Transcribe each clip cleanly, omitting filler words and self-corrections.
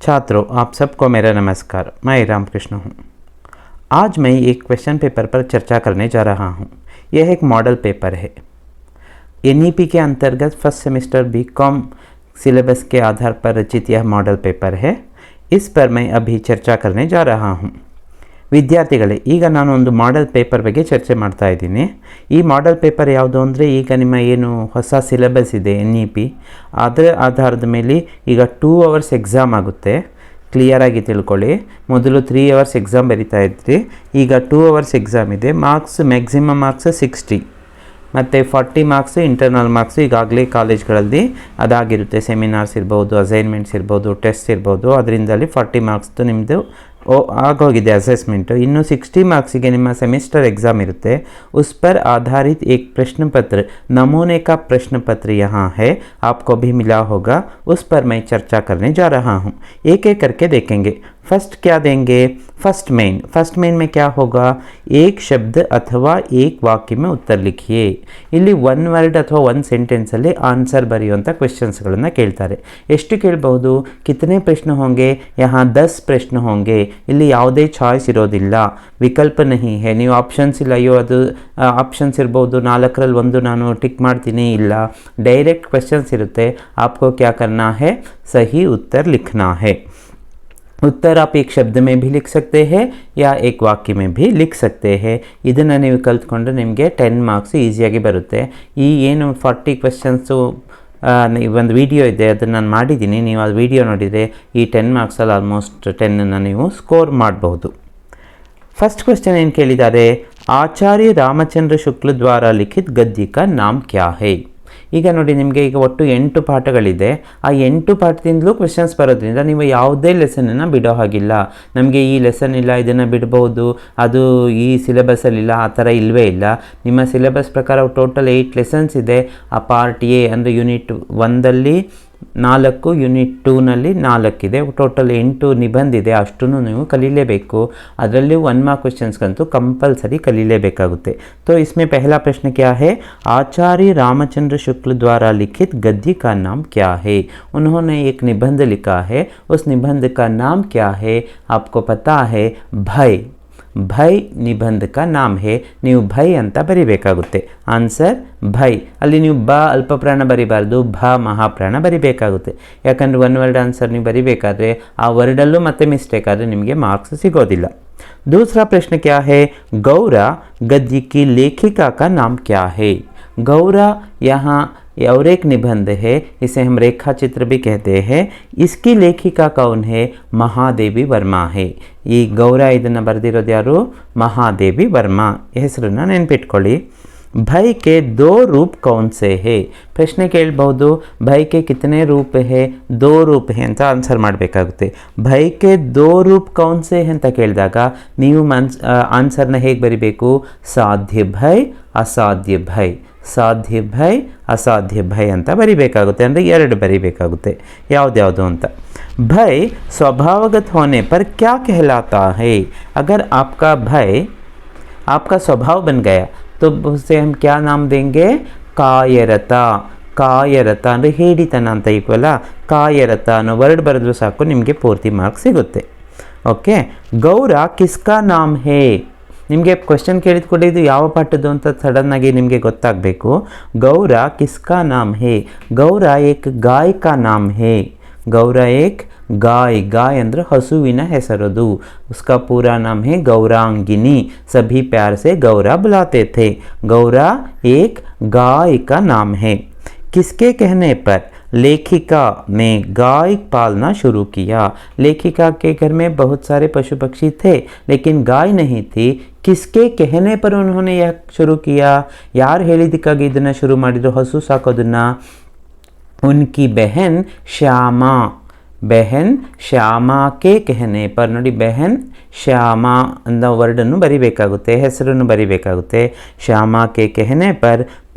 छात्रों, आप सबको मेरा नमस्कार। मैं रामकृष्ण हूँ। आज मैं एक क्वेश्चन पेपर पर चर्चा करने जा रहा हूँ। यह एक मॉडल पेपर है। एनईपी के अंतर्गत फर्स्ट सेमेस्टर बीकॉम सिलेबस के आधार पर रचित यह मॉडल पेपर है। इस पर मैं अभी चर्चा करने जा रहा हूँ। ವಿದ್ಯಾರ್ಥಿಗಳೇ, ಈಗ ನಾನು ಒಂದು ಮಾಡೆಲ್ ಪೇಪರ್ ಬಗ್ಗೆ ಚರ್ಚೆ ಮಾಡ್ತಾ ಇದ್ದೀನಿ. ಈ ಮಾಡೆಲ್ ಪೇಪರ್ ಯಾವುದು ಅಂದರೆ, ಈಗ ನಿಮ್ಮ ಏನು ಹೊಸ ಸಿಲೆಬಸ್ ಇದೆ NEP, ಅದರ ಆಧಾರದ ಮೇಲೆ ಈಗ 2 ಅವರ್ಸ್ ಎಕ್ಸಾಮ್ ಆಗುತ್ತೆ. ಕ್ಲಿಯರಾಗಿ ತಿಳ್ಕೊಳ್ಳಿ. ಮೊದಲು 3 ಅವರ್ಸ್ ಎಕ್ಸಾಮ್ ಬರಿತಾ ಇದ್ರಿ, ಈಗ 2 ಅವರ್ಸ್ ಎಕ್ಸಾಮ್ ಇದೆ. ಮಾರ್ಕ್ಸ್ ಮ್ಯಾಕ್ಸಿಮಮ್ ಮಾರ್ಕ್ಸ್ 60 ಮತ್ತು 40 ಮಾರ್ಕ್ಸ್ ಇಂಟರ್ನಲ್ ಮಾರ್ಕ್ಸ್ ಈಗಾಗಲೇ ಕಾಲೇಜ್ಗಳಲ್ಲಿ ಅದಾಗಿರುತ್ತೆ. ಸೆಮಿನಾರ್ಸ್ ಇರ್ಬೋದು, ಅಸೈನ್ಮೆಂಟ್ಸ್ ಇರ್ಬೋದು, ಟೆಸ್ಟ್ ಇರ್ಬೋದು. ಅದರಿಂದಲೇ 40 ಮಾರ್ಕ್ಸ್ದು ನಿಮ್ಮದು आगोಗಿದೆ असेसमेंट. ಇನ್ನು 60 मार्क्स ನಿಮ್ಮ सेमेस्टर एग्ज़ाम इरुत्ते. उस पर आधारित एक प्रश्न पत्र, नमूने का प्रश्न पत्र यहाँ है, आपको भी मिला होगा. उस पर मैं चर्चा करने जा रहा हूँ. एक एक करके देखेंगे. फर्स्ट क्या देंगे? फर्स्ट मेन में क्या होगा? एक शब्द अथवा एक वाक्य में उत्तर लिखिए. ಇಲ್ಲಿ 1 ವರ್ಡ್ ಅಥವಾ 1 ಸೆಂಟೆನ್ಸಲ್ಲಿ ಆನ್ಸರ್ ಬರೆಯುವಂಥ ಕ್ವೆಶ್ಚನ್ಸ್ಗಳನ್ನು ಕೇಳ್ತಾರೆ. ಎಷ್ಟು ಕೇಳಬಹುದು? ಕಿತನೆ ಪ್ರಶ್ನೆ ಹೋಂಗೆ? यहाँ 10 ಪ್ರಶ್ನೆ ಹೋಂಗೆ. ಇಲ್ಲಿ ಯಾವುದೇ ಚಾಯ್ಸ್ ಇರೋದಿಲ್ಲ, ವಿಕಲ್ಪ नहीं है. ನೀವು ಆಪ್ಷನ್ಸ್ ಇಲ್ಲ, ಅಯ್ಯೋ ಅದು ಆಪ್ಷನ್ಸ್ ಇರ್ಬೋದು, 4ರಲ್ಲಿ 1 ನಾನು ಟಿಕ್ ಮಾಡ್ತೀನಿ, ಇಲ್ಲ, ಡೈರೆಕ್ಟ್ ಕ್ವೆಶ್ಚನ್ಸ್ ಇರುತ್ತೆ. आपको क्या करना है? सही उत्तर लिखना है. उत्तर आप एक शब्द में भी लिख सकते हैं या एक वाक्य में भी लिख सकते हैं. ಇದನ್ನು ನೀವು ಕಲ್ತ್ಕೊಂಡ್ರೆ ನಿಮಗೆ 10 ಮಾರ್ಕ್ಸ್ ಈಸಿಯಾಗಿ ಬರುತ್ತೆ. ಈ ಏನು 40 ಕ್ವೆಶ್ಚನ್ಸು ಒಂದು ವಿಡಿಯೋ ಇದೆ, ಅದನ್ನು ನಾನು ಮಾಡಿದ್ದೀನಿ. ನೀವು ಅದು ವಿಡಿಯೋ ನೋಡಿದರೆ ಈ 10 ಮಾರ್ಕ್ಸಲ್ಲಿ ಆಲ್ಮೋಸ್ಟ್ 10 ನೀವು ಸ್ಕೋರ್ ಮಾಡಬಹುದು. ಫಸ್ಟ್ ಕ್ವೆಶ್ಚನ್ ಏನು ಕೇಳಿದ್ದಾರೆ? ಆಚಾರ್ಯ ರಾಮಚಂದ್ರ ಶುಕ್ಲ ದ್ವಾರ ಲಿಖಿತ್ ಗದ್ಯ ಕಾ ನಾಮ್ ಕ್ಯಾ ಹೈ? ಈಗ ನೋಡಿ, ನಿಮಗೆ ಈಗ ಒಟ್ಟು 8 ಪಾಠಗಳಿದೆ. ಆ 8 ಪಾಠದಿಂದಲೂ ಕ್ವೆಶನ್ಸ್ ಬರೋದ್ರಿಂದ ನೀವು ಯಾವುದೇ ಲೆಸನನ್ನು ಬಿಡೋ ಹಾಗಿಲ್ಲ. ನಮಗೆ ಈ ಲೆಸನ್ ಇಲ್ಲ, ಇದನ್ನು ಬಿಡ್ಬೋದು, ಅದು ಈ ಸಿಲೆಬಸಲ್ಲಿಲ್ಲ, ಆ ಥರ ಇಲ್ಲವೇ ಇಲ್ಲ. ನಿಮ್ಮ ಸಿಲೆಬಸ್ ಪ್ರಕಾರ ಟೋಟಲ್ 8 ಲೆಸನ್ಸ್ ಇದೆ. ಆ ಪಾರ್ಟ್ ಎ ಅಂದರೆ ಯೂನಿಟ್ 1ದಲ್ಲಿ 4, ಯೂನಿಟ್ 2ನಲ್ಲಿ 4 ಇದೆ. ಟೋಟಲ್ 8 ನಿಬಂಧ ಇದೆ. ಅಷ್ಟನ್ನು ನೀವು ಕಲೀಲೇಬೇಕು. ಅದರಲ್ಲಿ 1 ಮಾರ್ಕ್ ಕ್ವೆಶ್ಚನ್ಸ್ಗಂತೂ ಕಂಪಲ್ಸರಿ ಕಲೀಲೇಬೇಕಾಗುತ್ತೆ. तो इसमें पहला प्रश्न क्या है? आचार्य रामचंद्र शुक्ल द्वारा लिखित गद्य का नाम क्या है? उन्होंने एक निबंध लिखा है. उस निबंध का नाम क्या है? आपको पता है, भय. ಭೈ ನಿಬಂಧಕ ನಾಮ್ ಹೇ. ನೀವು ಭೈ ಅಂತ ಬರಿಬೇಕಾಗುತ್ತೆ. ಆನ್ಸರ್ ಭೈ. ಅಲ್ಲಿ ನೀವು ಬ ಅಲ್ಪಪ್ರಾಣ ಬರಿಬಾರ್ದು, ಭ ಮಹಾಪ್ರಾಣ ಬರಿಬೇಕಾಗುತ್ತೆ. ಯಾಕಂದರೆ 1 ವರ್ಡ್ ಆನ್ಸರ್ ನೀವು ಬರಿಬೇಕಾದ್ರೆ ಆ ವರ್ಡಲ್ಲೂ ಮತ್ತೆ ಮಿಸ್ಟೇಕ್ ಆದರೆ ನಿಮಗೆ ಮಾರ್ಕ್ಸ್ ಸಿಗೋದಿಲ್ಲ. दूसरा प्रश्न क्या है? गौरा गद्य की लेखिका का नाम क्या है? गौरा यहाँ और एक निबंध है, इसे हम रेखा चित्र भी कहते हैं. इसकी लेखिका कौन है? महादेवी वर्मा है. ಈ ಗೌರ ಇದನ್ನು ಬರೆದಿರೋದು ಯಾರು? ಮಹಾದೇವಿ ವರ್ಮಾ. ಹೆಸರನ್ನು ನೆನ್ಪಿಟ್ಕೊಳ್ಳಿ. भय के 2 रूप कौन से है? ಪ್ರಶ್ನೆ ಕೇಳಬಹುದು, ಭೈ ಕೆ ಕಿತನೆ ರೂಪ ಹೇ? 2 ರೂಪ ಹೇ ಅಂತ ಆನ್ಸರ್ ಮಾಡಬೇಕಾಗುತ್ತೆ. ಭೈ ಕೆ 2 ರೂಪ ಕೌನ್ ಸೆ ಅಂತ ಕೇಳಿದಾಗ ನೀವು ಆನ್ಸರ್ನ ಹೇಗೆ ಬರಿಬೇಕು? ಸಾಧ್ಯ ಭೈ, ಅಸಾಧ್ಯ ಭೈ, ಸಾಧ್ಯ ಭೈ, ಅಸಾಧ್ಯ ಭೈ ಅಂತ ಬರಿಬೇಕಾಗುತ್ತೆ. ಅಂದರೆ 2 ಬರಿಬೇಕಾಗುತ್ತೆ. ಯಾವ್ದ್ಯಾವುದು ಅಂತ. भय स्वभावगत होने पर क्या कहलाता है? अगर आपका भय आपका स्वभाव बन गया तो उसे हम क्या नाम देंगे? ಕಾಯರತ. ಕಾಯರತ ಅಂದರೆ ಹೇಡಿತನ ಅಂತ ಈಕ್ವಲ್ಲ. ಕಾಯರತ ಅನ್ನೋ ವರ್ಡ್ ಬರೆದ್ರೂ ಸಾಕು, ನಿಮಗೆ ಪೂರ್ತಿ ಮಾರ್ಕ್ಸ್ ಸಿಗುತ್ತೆ. ಓಕೆ. ಗೌರ ಕಿಸ್ಕಾ ನಾಮ್ ಹೇ? ನಿಮಗೆ ಕ್ವೆಶ್ಚನ್ ಕೇಳಿದ ಕೂಡ ಇದು ಯಾವ ಪಾಠದ್ದು ಅಂತ ಸಡನ್ನಾಗಿ ನಿಮಗೆ ಗೊತ್ತಾಗಬೇಕು. ಗೌರ ಕಿಸ್ಕಾ ನಾಮ್ ಹೇ? ಗೌರ ಏಕ್ ಗಾಯ್ ಕಾ ನಾಮ್ ಹೇ. ಗೌರ ಏಕ್ गाय. गाय अंदर हसुविन हेसरदु. उसका पूरा नाम है गौरांगिनी. सभी प्यार से गौरा बुलाते थे. गौरा एक गाय का नाम है. किसके कहने पर लेखिका ने गाय पालना शुरू किया? लेखिका के घर में बहुत सारे पशु पक्षी थे, लेकिन गाय नहीं थी. किसके कहने पर उन्होंने यह शुरू किया? ಯಾರು ಹೇಳಿದಕ್ಕಾಗಿ ಇದನ್ನು ಶುರು ಮಾಡಿದ್ರು ಹಸು ಸಾಕೋದನ್ನು? उनकी बहन श्यामा. बहन श्यामा के कहने पर. ನೋಡಿ, ಬೆಹನ್ ಶ್ಯಾಮ ಅನ್ನೋ ವರ್ಡನ್ನು ಬರಿಬೇಕಾಗುತ್ತೆ, ಹೆಸರನ್ನು ಬರಿಬೇಕಾಗುತ್ತೆ. ಶ್ಯಾಮ ಕೆ कहने पर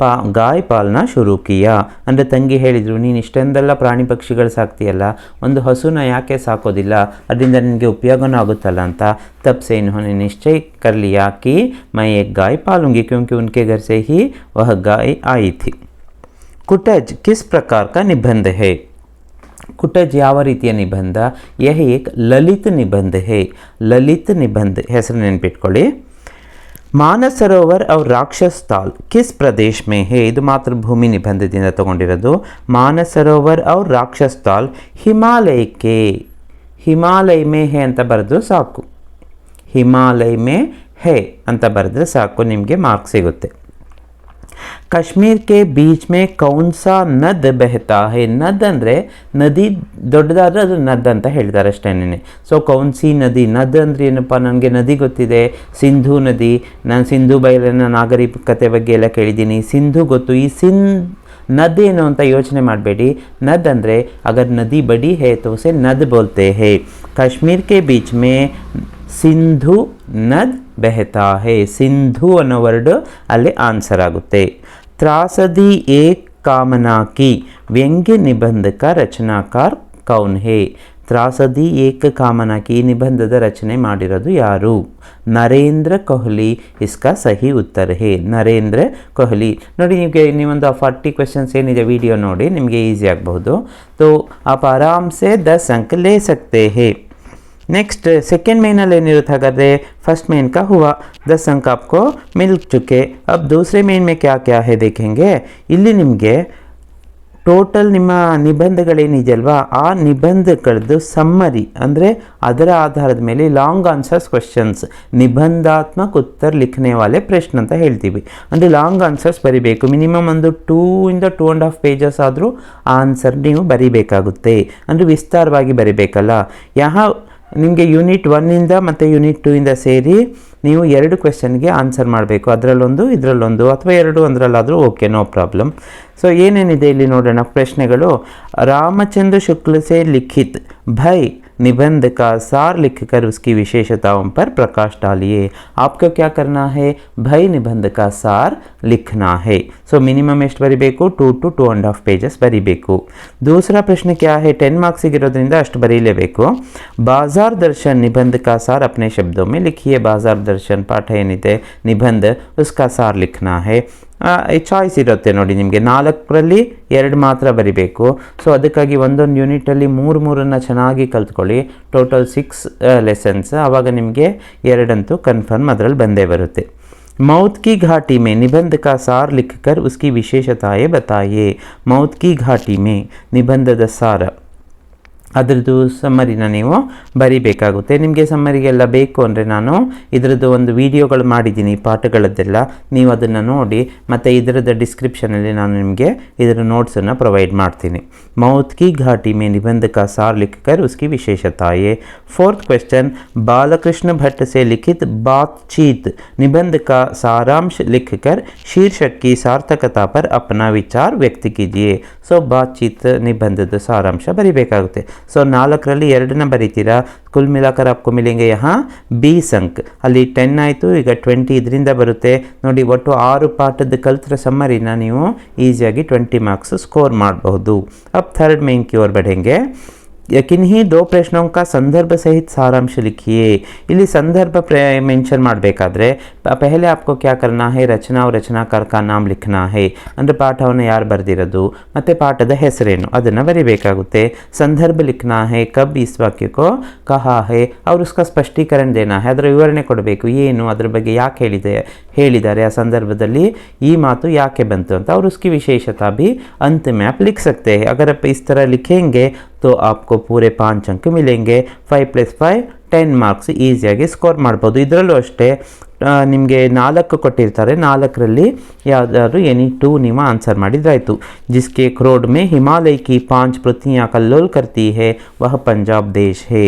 ಗಾಯ್ ಪಾಲನಾ ಶುರು ಕಿಯಾ. ಅಂದರೆ ತಂಗಿ ಹೇಳಿದರು, ನೀನು ಇಷ್ಟೊಂದೆಲ್ಲ ಪ್ರಾಣಿ ಪಕ್ಷಿಗಳು ಸಾಕ್ತೀಯಲ್ಲ, ಒಂದು ಹಸುನ ಯಾಕೆ ಸಾಕೋದಿಲ್ಲ? ಅದರಿಂದ ನಿನಗೆ ಉಪಯೋಗನೂ ಆಗುತ್ತಲ್ಲ ಅಂತ. तब से इन्होंने निश्चय कर लिया कि मैं एक गाय पालूंगी, क्योंकि उनके घर से ही वह गाय आई थी. कुटज किस प्रकार का निबंध है? कुटज ಯಾವ ರೀತಿಯ ನಿಬಂಧ? यह एक ललित निबंध है। ललित निबंध ಹೆಸರು ನೆನಪಿಟ್ಕೊಳ್ಳಿ। ಮಾನಸ ಸರೋವರ್ और राक्षस ताल किस प्रदेश में है? ಇದು ಮಾತೃಭೂಮಿ ನಿಬಂಧದಿಂದ ತಗೊಂಡಿರೋದು। ಮಾನಸ ಸರೋವರ್ और राक्षस ताल ಹಿಮಾಲಯ ಮೇ ಹೇ ಅಂತ ಬರೆದು ಸಾಕು। ಹಿಮಾಲಯ ಮೇ ಹೇ ಅಂತ ಬರೆದ್ರೆ ಸಾಕು, ನಿಮಗೆ ಮಾರ್ಕ್ ಸಿಗುತ್ತೆ। ಕಾಶ್ಮೀರ್ ಕೆ ಬೀಚ್ ಮೇ ಕೌನ್ ಸಾ ನದ್ ಬೆಹತಾ ಹೇ? ನದ್ ಅಂದರೆ ನದಿ, ದೊಡ್ಡದಾದ್ರೆ ಅದು ನದ್ ಅಂತ ಹೇಳ್ತಾರೆ ಅಷ್ಟೇನೆ। ಸೊ ಕೌನ್ ಸಿ ನದಿ, ನದ್ ಅಂದರೆ ಏನಪ್ಪ, ನನಗೆ ನದಿ ಗೊತ್ತಿದೆ, ಸಿಂಧೂ ನದಿ, ನಾನು ಸಿಂಧೂ ಬಯಲಿನ ನಾಗರಿಕತೆ ಬಗ್ಗೆ ಎಲ್ಲ ಕೇಳಿದ್ದೀನಿ, ಸಿಂಧೂ ಗೊತ್ತು। ಈ ನದ್ ಏನು ಅಂತ ಯೋಚನೆ ಮಾಡಬೇಡಿ, ನದ್ ಅಂದರೆ ಅಗರ್ ನದಿ ಬಡಿ ಹೇ ತೋ ಉಸೆ ನದ್ ಬೋಲ್ತೆ ಹೇ। ಕಾಶ್ಮೀರ್ ಕೆ ಬೀಚ್ ಮೇ ಸಿಂಧು ನದ್ ಬೆಹತಾ ಹೇ, ಸಿಂಧು ಅನ್ನೋ ವರ್ಡ್ ಅಲ್ಲಿ ಆನ್ಸರ್ ಆಗುತ್ತೆ। ತ್ರಾಸದಿ ಏಕ್ ಕಾಮನಾ ಕಿ ವ್ಯಂಗ್ಯ ನಿಬಂಧ का ರಚನಾಕಾರ ಕೌನ್ ಹೇ? ತ್ರಾಸದಿ ಏಕ ಕಾಮನಾ ಕಿ ನಿಬಂಧದ ರಚನೆ ಮಾಡಿರೋದು ಯಾರು? ನರೇಂದ್ರ ಕೊಹ್ಲಿ ಇಸ್ಕಾ ಸಹಿ ಉತ್ತರ ಹೇ। ನರೇಂದ್ರ ಕೊಹ್ಲಿ ನೋಡಿ, ನೀವೊಂದು 40 ಕ್ವೆಶನ್ಸ್ ಏನಿದೆ ವಿಡಿಯೋ ನೋಡಿ, ನಿಮಗೆ ಈಸಿ ಆಗಬಹುದು। तो आप आराम से 10 अंक ले सकते हैं। नेक्स्ट सेकेंड मेन ಏನಿರುತ್ತೆ ಹಾಗಾದರೆ? फर्स्ट मेन का हुआ, 10 अंक आपको मिल चुके। अब दूसरे मेन में क्या क्या है देखेंगे। ಇಲ್ಲಿ ನಿಮಗೆ ಟೋಟಲ್ ನಿಮ್ಮ ನಿಬಂಧಗಳೇನಿದೆಯಲ್ವಾ, ಆ ನಿಬಂಧಗಳದ್ದು ಸಮ್ಮರಿ ಅಂದರೆ ಅದರ ಆಧಾರದ ಮೇಲೆ ಲಾಂಗ್ ಆನ್ಸರ್ಸ್ ಕ್ವೆಶನ್ಸ್, ನಿಬಂಧಾತ್ಮಕ ಉತ್ತರ ಲಿಖನೆ ವಾಲೆ ಪ್ರಶ್ನೆ ಅಂತ ಹೇಳ್ತೀವಿ। ಅಂದರೆ ಲಾಂಗ್ ಆನ್ಸರ್ಸ್ ಬರಿಬೇಕು, ಮಿನಿಮಮ್ ಒಂದು 2 ಇಂದ 2.5 ಪೇಜಸ್ ಆದರೂ ಆನ್ಸರ್ ನೀವು ಬರಿಬೇಕಾಗುತ್ತೆ, ಅಂದರೆ ವಿಸ್ತಾರವಾಗಿ ಬರಿಬೇಕಲ್ಲ। ನಿಮಗೆ ಯೂನಿಟ್ 1ಇಂದ ಮತ್ತು ಯೂನಿಟ್ 2ಇಂದ ಸೇರಿ ನೀವು 2 ಕ್ವೆಶನ್ಗೆ ಆನ್ಸರ್ ಮಾಡಬೇಕು, ಅದರಲ್ಲೊಂದು ಇದರಲ್ಲೊಂದು, ಅಥವಾ 2 ಒಂದರಲ್ಲಾದರೂ ಓಕೆ, ನೋ ಪ್ರಾಬ್ಲಮ್। ಸೊ ಏನೇನಿದೆ ಇಲ್ಲಿ ನೋಡೋಣ ಪ್ರಶ್ನೆಗಳು। ರಾಮಚಂದ್ರ ಶುಕ್ಲ ಸೆ ಲಿಖಿತ್ ಭೈ निबंध का सार लिखकर उसकी विशेषताओं पर प्रकाश डालिए। आपको क्या करना है? भय निबंध का सार लिखना है। सो मिनिमम ಎಷ್ಟು ಬರಿಬೇಕು? 2 to 2.5 पेजेस ಬರಿಬೇಕು। दूसरा प्रश्न क्या है? 10 मार्क्स ಇರೋದ್ರಿಂದ ಅಷ್ಟು ಬರೀಲೇಬೇಕು। बाजार दर्शन निबंध का सार अपने शब्दों में लिखिए। बाजार दर्शन ಪಾಠ ಏನಿದೆ निबंध, उसका सार लिखना है। ಚಾಯ್ಸ್ ಇರುತ್ತೆ ನೋಡಿ, ನಿಮಗೆ 4ರಲ್ಲಿ 2 ಮಾತ್ರ ಬರಿಬೇಕು। ಸೊ ಅದಕ್ಕಾಗಿ ಒಂದೊಂದು ಯೂನಿಟಲ್ಲಿ 3 ಚೆನ್ನಾಗಿ ಕಲ್ತ್ಕೊಳ್ಳಿ, ಟೋಟಲ್ 6 ಲೆಸನ್ಸ್, ಆವಾಗ ನಿಮಗೆ 2 ಅಂತೂ ಕನ್ಫರ್ಮ್ ಅದರಲ್ಲಿ ಬಂದೇ ಬರುತ್ತೆ। मौत की घाटी में निबंध का सार लिखकर उसकी विशेषताएं बताइए। मौत की घाटी में निबंधದ ಸಾರ, ಅದರದ್ದು ಸಮ್ಮರಿನ ನೀವು ಬರಿಬೇಕಾಗುತ್ತೆ। ನಿಮಗೆ ಸಮ್ಮರಿಗೆಲ್ಲ ಬೇಕು ಅಂದರೆ ನಾನು ಇದರದ್ದು ಒಂದು ವಿಡಿಯೋಗಳು ಮಾಡಿದ್ದೀನಿ ಪಾಠಗಳದ್ದೆಲ್ಲ, ನೀವು ಅದನ್ನು ನೋಡಿ, ಮತ್ತು ಇದರದ ಡಿಸ್ಕ್ರಿಪ್ಷನಲ್ಲಿ ನಾನು ನಿಮಗೆ ಇದರ ನೋಟ್ಸನ್ನು ಪ್ರೊವೈಡ್ ಮಾಡ್ತೀನಿ। मौत की घाटी में निबंध का सार लिखकर उसकी विशेषताएं। 4th क्वेश्चन, बालकृष्ण भट्ट से लिखित बातचीत निबंध का सारांश लिखकर शीर्षक की सार्थकता पर अपना विचार व्यक्त कीजिए। सो बातचीत निबंधದ ಸಾರಾಂಶ ಬರಿಬೇಕಾಗುತ್ತೆ। सो 4ರಲ್ಲಿ 2 ಬರೀತೀರಾ, ಕುಲ್ ಮಿಲಾಕರ್ आपको मिलेंगे यहाँ 20 अंक। ಅಲ್ಲಿ 10 ಆಯಿತು, ಈಗ 20 ಇದರಿಂದ ಬರುತ್ತೆ ನೋಡಿ। ಒಟ್ಟು 6 ಪಾಠದ ಕಲ್ತರ ಸಮ್ಮರಿನ ನೀವು ಈಸಿಯಾಗಿ 20 ಮಾರ್ಕ್ಸ್ ಸ್ಕೋರ್ ಮಾಡಬಹುದು। अब थर्ड मेन की ओर बढ़ेंगे। किन्हीं 2 प्रश्नों का संदर्भ सहित सारांश लिखिए। ಇಲ್ಲಿ ಸಂದರ್ಭ ಮೆನ್ಷನ್ ಮಾಡಬೇಕಾದ್ರೆ पहले आपको क्या करना है? रचना और रचनाकार का नाम लिखना है। ಅಂದರೆ ಪಾಠವನ್ನು ಯಾರು ಬರೆದಿರೋದು ಮತ್ತು ಪಾಠದ ಹೆಸರೇನು ಅದನ್ನು ಬರಿಬೇಕಾಗುತ್ತೆ। संदर्भ लिखना है, कब इस वाक्य को कहा है और उसका स्पष्टीकरण देना है, ಅದರ ವಿವರಣೆ ಕೊಡಬೇಕು, ಏನು ಅದರ ಬಗ್ಗೆ ಯಾಕೆ ಹೇಳಿದ್ದಾರೆ, ಆ ಸಂದರ್ಭದಲ್ಲಿ ಈ ಮಾತು ಯಾಕೆ ಬಂತು ಅಂತ। और उसकी विशेषता भी अंत में आप लिख सकते हैं। अगर आप इस तरह लिखेंगे तो आपको पूरे 5 अंक मिलेंगे। 5 + 5 10 ಮಾರ್ಕ್ಸ್ ಈಸಿಯಾಗಿ ಸ್ಕೋರ್ ಮಾಡ್ಬೋದು। ಇದರಲ್ಲೂ ಅಷ್ಟೇ ನಿಮಗೆ 4 ಕೊಟ್ಟಿರ್ತಾರೆ, 4ರಲ್ಲಿ ಯಾವುದಾದ್ರು ಎನಿ 2 ನೀವು ಆನ್ಸರ್ ಮಾಡಿದ್ರಾಯಿತು। जिसके क्रोड में हिमालय की 5 प्रतियाँ कल्लोल करती है वह पंजाब देश है।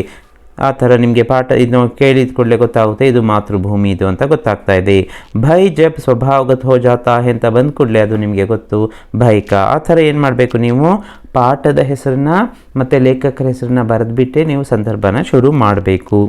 ಆ ಥರ ನಿಮಗೆ ಪಾಠ ಇದನ್ನು ಕೇಳಿದ ಕೂಡಲೇ ಗೊತ್ತಾಗುತ್ತೆ ಇದು ಮಾತೃಭೂಮಿ ಇದು ಅಂತ ಗೊತ್ತಾಗ್ತಾ ಇದೆ। ಭೈ ಜಬ್ ಸ್ವಭಾವಗತ ಹೋ ಜಾತಾ ಹೈ ಅಂತ ಬಂದ ಕೂಡಲೇ ಅದು ನಿಮಗೆ ಗೊತ್ತು ಭೈಕ। ಆ ಥರ ಏನು ಮಾಡಬೇಕು, ನೀವು ಪಾಠದ ಹೆಸರನ್ನ ಮತ್ತು ಲೇಖಕರ ಹೆಸರನ್ನ ಬರೆದುಬಿಟ್ಟೆ ನೀವು ಸಂದರ್ಭನ ಶುರು ಮಾಡಬೇಕು।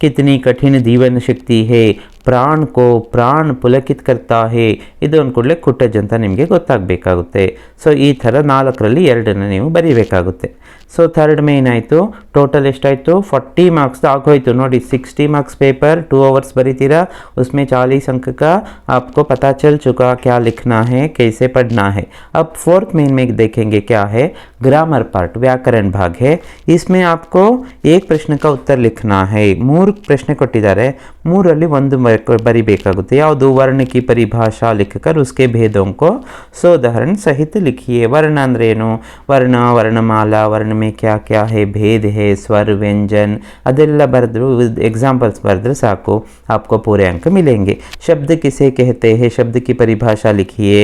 कितनी कठिन जीवन शक्ति है ಪ್ರಾಣ್ ಕೋ ಪ್ರಾಣ್ ಪುಲಕಿತ್ ಕರ್ತಾ ಹೇ, ಇದು ಅಂದ್ಕೂಡಲೇ ಕುಟಜ್ ಅಂತ ನಿಮಗೆ ಗೊತ್ತಾಗಬೇಕಾಗುತ್ತೆ. ಸೊ ಈ ಥರ 4ರಲ್ಲಿ 2 ನೀವು ಬರೀಬೇಕಾಗುತ್ತೆ. ಸೊ ಥರ್ಡ್ ಮೇನ್ ಆಯಿತು. ಟೋಟಲ್ ಎಷ್ಟಾಯಿತು? 40 ಮಾರ್ಕ್ಸ್ ಆಗೋಯ್ತು ನೋಡಿ. 60 मार्क्स पेपर 2 आवर्स बरीतीरा, उसमें 40 अंक का आपको पता चल चुका क्या लिखना है, कैसे पढ़ना है. अब फोर्थ मेन में देखेंगे क्या है, ग्रामर पार्ट, व्याकरण भाग है. इसमें आपको एक प्रश्न का उत्तर लिखना है. 3 प्रश्न ಕೊಟ್ಟಿದ್ದಾರೆ, 3ರಲ್ಲಿ 1 ಬರಿಬೇಕಾಗುತ್ತೆ. ಯಾವುದು? वर्ण की परिभाषा लिखकर उसके भेदों को सोदाहरण सहित लिखिए. वर्ण ಅಂದ್ರೆ ಏನು? वर्ण, वर्णमाला, वर्ण में क्या क्या है, भेद है, स्वर, व्यंजन, ಅದೆಲ್ಲ ಬರೆದ್ರು एग्जाम्पल्स बरद्रे साको, आपको पूरे अंक मिलेंगे. शब्द किसे कहते हैं, शब्द की परिभाषा लिखिए.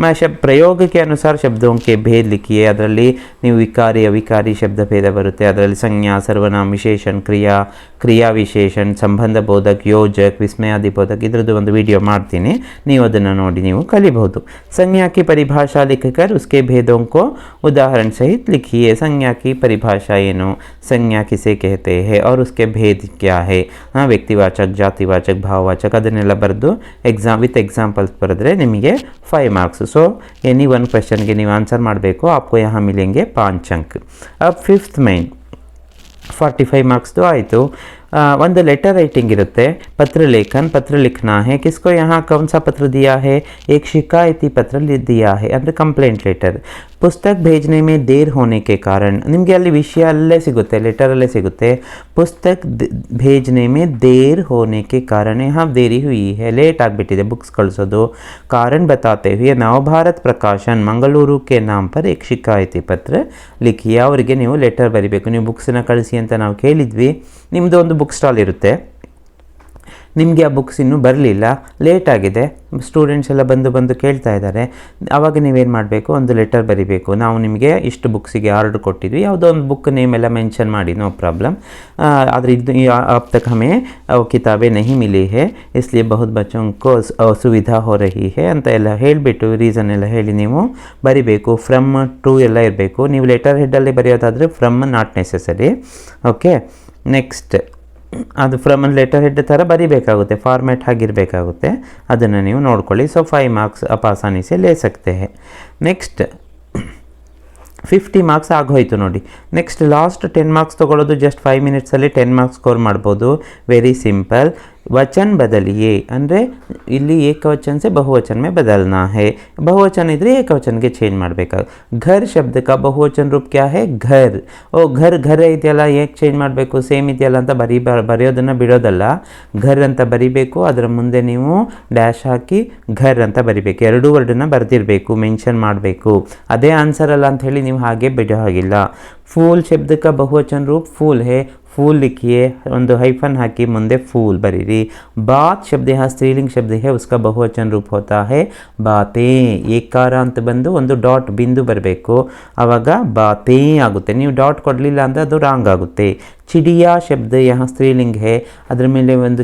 मैं शब्द प्रयोग के अनुसार शब्दों के भेद लिखिए. ಅದರಲ್ಲಿ ನೀವು ವಿಕಾರಿ ಅವಿಕಾರಿ ಶಬ್ದ ಭೇದ ಬರುತ್ತೆ. ಅದರಲ್ಲಿ ಸಂಜ್ಞಾ, ಸರ್ವನಾಮ, ವಿಶೇಷಣ, ಕ್ರಿಯಾ, ಕ್ರಿಯಾ ವಿಶೇಷಣ, ಸಂಬಂಧ ಬೋಧಕ, ಯೋಜಕ, ವಿಸ್ಮಯಾದಿ ಬೋಧಕ, ಇದರದ್ದು ಒಂದು ವಿಡಿಯೋ ಮಾಡ್ತೀನಿ, ನೀವು ಅದನ್ನು ನೋಡಿ ನೀವು ಕಲಿಬಹುದು. संज्ञा की परिभाषा लिखकर उसके भेदों को उदाहरण सहित लिखिए. संज्ञा की परिभाषा ಏನು, संज्ञा किसे कहते हैं और उसके भेद क्या है. ವ್ಯಕ್ತಿವಾಚಕ, ಜಾತಿವಾಚಕ, ಭಾವವಾಚಕ ಅದನ್ನೆಲ್ಲ ಬರೆದು ವಿತ್ एग्जाम्पल्स ಬರೆದ್ರೆ ನಿಮಗೆ 5 मार्क्स. सो एनी 1 क्वेश्चन के ನೀವು आंसर ಮಾಡಬೇಕು. आपको यहाँ मिलेंगे 5 अंक. अब 5th मेन 45 मार्क्स तो आಯಿತು. ಒಂದು ಲೆಟರ್ ರೈಟಿಂಗ್ ಇರುತ್ತೆ, पत्र लेखन, पत्र लिखना है. किसको यहाँ कौन सा पत्र दिया है, एक शिकायती पत्र दिया है, ಅಂದರೆ ಕಂಪ್ಲೇಂಟ್ ಲೆಟರ್. ಪುಸ್ತಕ भेजने में देर होने के कारण, ನಿಮಗೆ ಅಲ್ಲಿ ವಿಷಯ ಅಲ್ಲೇ ಸಿಗುತ್ತೆ, ಲೆಟರಲ್ಲೇ ಸಿಗುತ್ತೆ. ಪುಸ್ತಕ भेजने में देर होने के कारण, यहाँ देरी हुई है, ಲೇಟ್ ಆಗಿಬಿಟ್ಟಿದೆ ಬುಕ್ಸ್ ಕಳಿಸೋದು. कारण बताते हुए नवभारत प्रकाशन मंगलूರು के नाम पर एक शिकायती पत्र लिखिए. ಅವರಿಗೆ ನೀವು ಲೆಟರ್ ಬರಿಬೇಕು. ನೀವು ಬುಕ್ಸನ್ನ ಕಳಿಸಿ ಅಂತ ನಾವು ಕೇಳಿದ್ವಿ, ನಿಮ್ಮದು ಒಂದು ಬುಕ್ ಸ್ಟಾಲ್ ಇರುತ್ತೆ, ನಿಮಗೆ ಆ ಬುಕ್ಸ್ ಇನ್ನೂ ಬರಲಿಲ್ಲ, ಲೇಟ್ ಆಗಿದೆ, ಸ್ಟೂಡೆಂಟ್ಸ್ ಎಲ್ಲ ಬಂದು ಕೇಳ್ತಾ ಇದ್ದಾರೆ. ಆವಾಗ ನೀವೇನು ಮಾಡಬೇಕು, ಒಂದು ಲೆಟರ್ ಬರಿಬೇಕು. ನಾವು ನಿಮಗೆ ಇಷ್ಟು ಬುಕ್ಸಿಗೆ ಆರ್ಡರ್ ಕೊಟ್ಟಿದ್ವಿ, ಯಾವುದೋ ಒಂದು ಬುಕ್ ನೇಮ್ ಎಲ್ಲ ಮೆನ್ಷನ್ ಮಾಡಿ, ನೋ ಪ್ರಾಬ್ಲಮ್. ಆದರೆ ಇದು अब तक हमें किताबें नहीं मिली है, इसलिए बहुत बच्चों को असुविधा हो रही है ಅಂತ ಎಲ್ಲ ಹೇಳಿಬಿಟ್ಟು ರೀಸನ್ ಎಲ್ಲ ಹೇಳಿ ನೀವು ಬರಿಬೇಕು. ಫ್ರಮ್ ಟು ಎಲ್ಲ ಇರಬೇಕು. ನೀವು ಲೆಟರ್ ಹೆಡ್ಡಲ್ಲಿ ಬರೆಯೋದಾದರೆ from not necessary. Okay, next ಅದು ಫ್ರಮ್ ಲೆಟರ್ ಹೆಡ್ ಥರ ಬರಿಬೇಕಾಗುತ್ತೆ, ಫಾರ್ಮ್ಯಾಟ್ ಆಗಿರಬೇಕಾಗುತ್ತೆ, ಅದನ್ನು ನೀವು ನೋಡ್ಕೊಳ್ಳಿ. ಸೊ 5 मार्क्स आप आसानी से ले सकते हैं. ನೆಕ್ಸ್ಟ್ 50 ಮಾರ್ಕ್ಸ್ ಆಗೋಯ್ತು ನೋಡಿ. ನೆಕ್ಸ್ಟ್ ಲಾಸ್ಟ್ 10 ಮಾರ್ಕ್ಸ್ ತೊಗೊಳ್ಳೋದು, ಜಸ್ಟ್ 5 ಮಿನಿಟ್ಸಲ್ಲಿ 10 ಮಾರ್ಕ್ಸ್ ಸ್ಕೋರ್ ಮಾಡ್ಬೋದು. Very simple. वचन बदलिए ಅಂದರೆ ಇಲ್ಲಿ ಏಕವಚನ से बहुवचन में बदलना है. बहुवचन ಇದ್ದರೆ ಏಕವಚನ ಗೆ ಚೇಂಜ್ ಮಾಡಬೇಕಾಗುತ್ತೆ. घर शब्द का बहुवचन रूप क्या है, घर. घर घर ಇದೆಯಲ್ಲ, ಏಕೆ ಚೇಂಜ್ ಮಾಡಬೇಕು, ಸೇಮ್ ಇದೆಯಲ್ಲ ಅಂತ ಬರೆಯೋದನ್ನು ಬಿಡೋದಲ್ಲ, घर ಅಂತ ಬರಿಬೇಕು. ಅದರ ಮುಂದೆ ನೀವು ಡ್ಯಾಶ್ ಹಾಕಿ घर ಅಂತ ಬರಿಬೇಕು. 2 ವರ್ಡನ್ನು ಬರೆದಿರಬೇಕು, ಮೆನ್ಷನ್ ಮಾಡಬೇಕು. ಅದೇ ಆನ್ಸರ್ ಅಲ್ಲ ಅಂತ ಹೇಳಿ ನೀವು ಹಾಗೆ ಬಿಡೋ ಹಾಗಿಲ್ಲ. फूल शब्द का बहुवचन रूप फूल है, फूल लिखिए, ಒಂದು हाइफन ಹಾಕಿ ಮುಂದೆ फूल ಬರೀರಿ. बात शब्द यहाँ स्त्रीलिंग शब्द है, उसका बहुवचन रूप होता है बातें. ಏಕಾರ ಅಂತ ಬಂದು ಒಂದು ಡಾಟ್ ಬಿಂದು ಬರಬೇಕು, ಆವಾಗ ಬಾತೇ ಆಗುತ್ತೆ. ನೀವು ಡಾಟ್ ಕೊಡಲಿಲ್ಲ ಅಂದರೆ ಅದು ರಾಂಗ್ ಆಗುತ್ತೆ. ಚಿಡಿಯಾ ಶಬ್ದ यहाँ स्त्रीलिंग है, ಅದರ ಮೇಲೆ ಒಂದು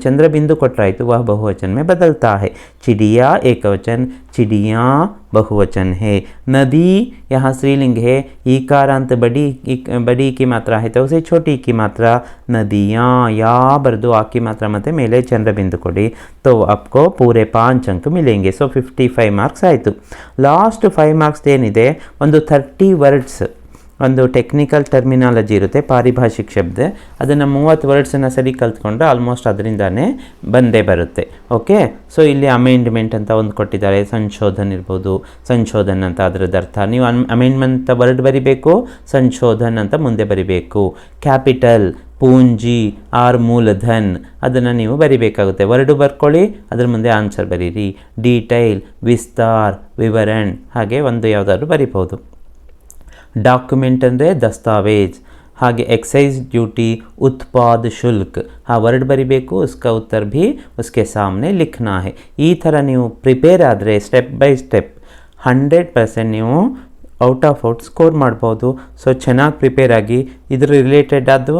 ಚಂದ್ರ ಬಿಂದು ಕೊಟ್ಟರಾಯಿತು, वह बहुवचन में बदलता है. चिड़िया एकवचन, चिड़ियाँ बहुवचन है. नदी यहाँ स्त्रीलिंग है, ईकारांत बड़ी की मात्रा है तो उसे छोटी की मात्रा, नदियाँ. या बर्दो आ की मात्रा मत मेले चंद्र बिंदु कोड़ी, तो आपको पूरे 5 अंक मिलेंगे. सो 55 मार्क्स आಯಿತು. ಲಾಸ್ಟ್ 5 ಮಾರ್ಕ್ಸ್ ಏನಿದೆ, ಒಂದು 30 ವರ್ಡ್ಸ್, ಒಂದು ಟೆಕ್ನಿಕಲ್ ಟರ್ಮಿನಾಲಜಿ ಇರುತ್ತೆ, ಪಾರಿಭಾಷಿಕ ಶಬ್ದ, ಅದನ್ನು 30 ವರ್ಡ್ಸನ್ನು ಸರಿ ಕಲ್ತ್ಕೊಂಡ್ರೆ ಆಲ್ಮೋಸ್ಟ್ ಅದರಿಂದಾನೇ ಬಂದೇ ಬರುತ್ತೆ. ಓಕೆ, ಸೊ ಇಲ್ಲಿ ಅಮೆಂಡ್ಮೆಂಟ್ ಅಂತ ಒಂದು ಕೊಟ್ಟಿದ್ದಾರೆ, ಸಂಶೋಧನ್ ಇರ್ಬೋದು, ಸಂಶೋಧನ್ ಅಂತ ಅದರದ್ದು ಅರ್ಥ. ನೀವು ಅಮೆಂಡ್ಮೆಂಟ್ ಅಂತ ವರ್ಡ್ ಬರಿಬೇಕು, ಸಂಶೋಧನ್ ಅಂತ ಮುಂದೆ ಬರಿಬೇಕು. ಕ್ಯಾಪಿಟಲ್, ಪೂಂಜಿ, ಆರ್ ಮೂಲಧನ್, ಅದನ್ನು ನೀವು ಬರಿಬೇಕಾಗುತ್ತೆ. ವರ್ಡು ಬರ್ಕೊಳ್ಳಿ, ಅದರ ಮುಂದೆ ಆನ್ಸರ್ ಬರೀರಿ. ಡೀಟೈಲ್, ವಿಸ್ತಾರ್, ವಿವರಣ್, ಹಾಗೆ ಒಂದು ಯಾವುದಾದ್ರು ಬರಿಬೋದು. ಡಾಕ್ಯುಮೆಂಟ್ ಅಂದರೆ ದಸ್ತಾವೇಜ್, ಹಾಗೆ एक्साइज ड्यूटी, उत्पाद शुल्क, हाँ वर्ड ಬರಿಬೇಕು, उसका उत्तर भी उसके सामने लिखना है. ಈ ಥರ ನೀವು ಪ್ರಿಪೇರ್ ಆದರೆ ಸ್ಟೆಪ್ ಬೈ ಸ್ಟೆಪ್ 100% ನೀವು ಔಟ್ ಆಫ್ ಔಟ್ ಸ್ಕೋರ್ ಮಾಡ್ಬೋದು. ಸೊ ಚೆನ್ನಾಗಿ ಪ್ರಿಪೇರ್ ಆಗಿ, ಇದ್ರ ರಿಲೇಟೆಡ್ ಅದು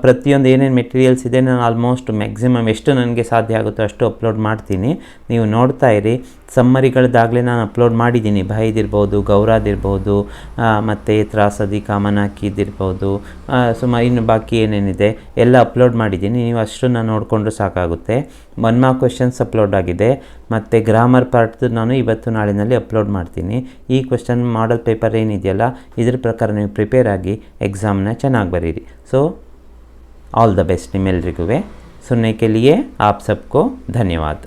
ಪ್ರತಿಯೊಂದು ಏನೇನು ಮೆಟೀರಿಯಲ್ಸ್ ಇದೆ ನಾನು ಆಲ್ಮೋಸ್ಟ್ ಮ್ಯಾಕ್ಸಿಮಮ್ ಎಷ್ಟು ನನಗೆ ಸಾಧ್ಯ ಆಗುತ್ತೋ ಅಷ್ಟು ಅಪ್ಲೋಡ್ ಮಾಡ್ತೀನಿ, ನೀವು ನೋಡ್ತಾ ಇರಿ. ಸಮ್ಮರಿಗಳದ್ದಾಗಲೇ ನಾನು ಅಪ್ಲೋಡ್ ಮಾಡಿದ್ದೀನಿ. ಬೈದಿರ್ಬೋದು, ಗೌರಾದಿರ್ಬೋದು, ಮತ್ತು ತ್ರಾಸದಿ ಕಾಮನಾಕಿದಿರ್ಬೋದು, ಇನ್ನು ಬಾಕಿ ಏನೇನಿದೆ ಎಲ್ಲ ಅಪ್ಲೋಡ್ ಮಾಡಿದ್ದೀನಿ. ನೀವು ಅಷ್ಟನ್ನು ನೋಡಿಕೊಂಡ್ರು ಸಾಕಾಗುತ್ತೆ. 1 ಮಾರ್ಕ್ ಕ್ವೆಶನ್ಸ್ ಅಪ್ಲೋಡ್ ಆಗಿದೆ, ಮತ್ತು ಗ್ರಾಮರ್ ಪಾರ್ಟ್ದು ನಾನು ಇವತ್ತು ನಾಳಿನಲ್ಲಿ ಅಪ್ಲೋಡ್ ಮಾಡ್ತೀನಿ. ಈ ಕ್ವೆಶ್ಚನ್ ಮಾಡಲ್ ಪೇಪರ್ ಏನಿದೆಯಲ್ಲ ಇದ್ರ ಪ್ರಕಾರ ನೀವು ಪ್ರಿಪೇರ್ ಆಗಿ ಎಕ್ಸಾಮ್ನ ಚೆನ್ನಾಗಿ ಬರೀರಿ. ಸೊ ऑल द बेस्ट निम्मेल्रिगू। सुनने के लिए आप सबको धन्यवाद।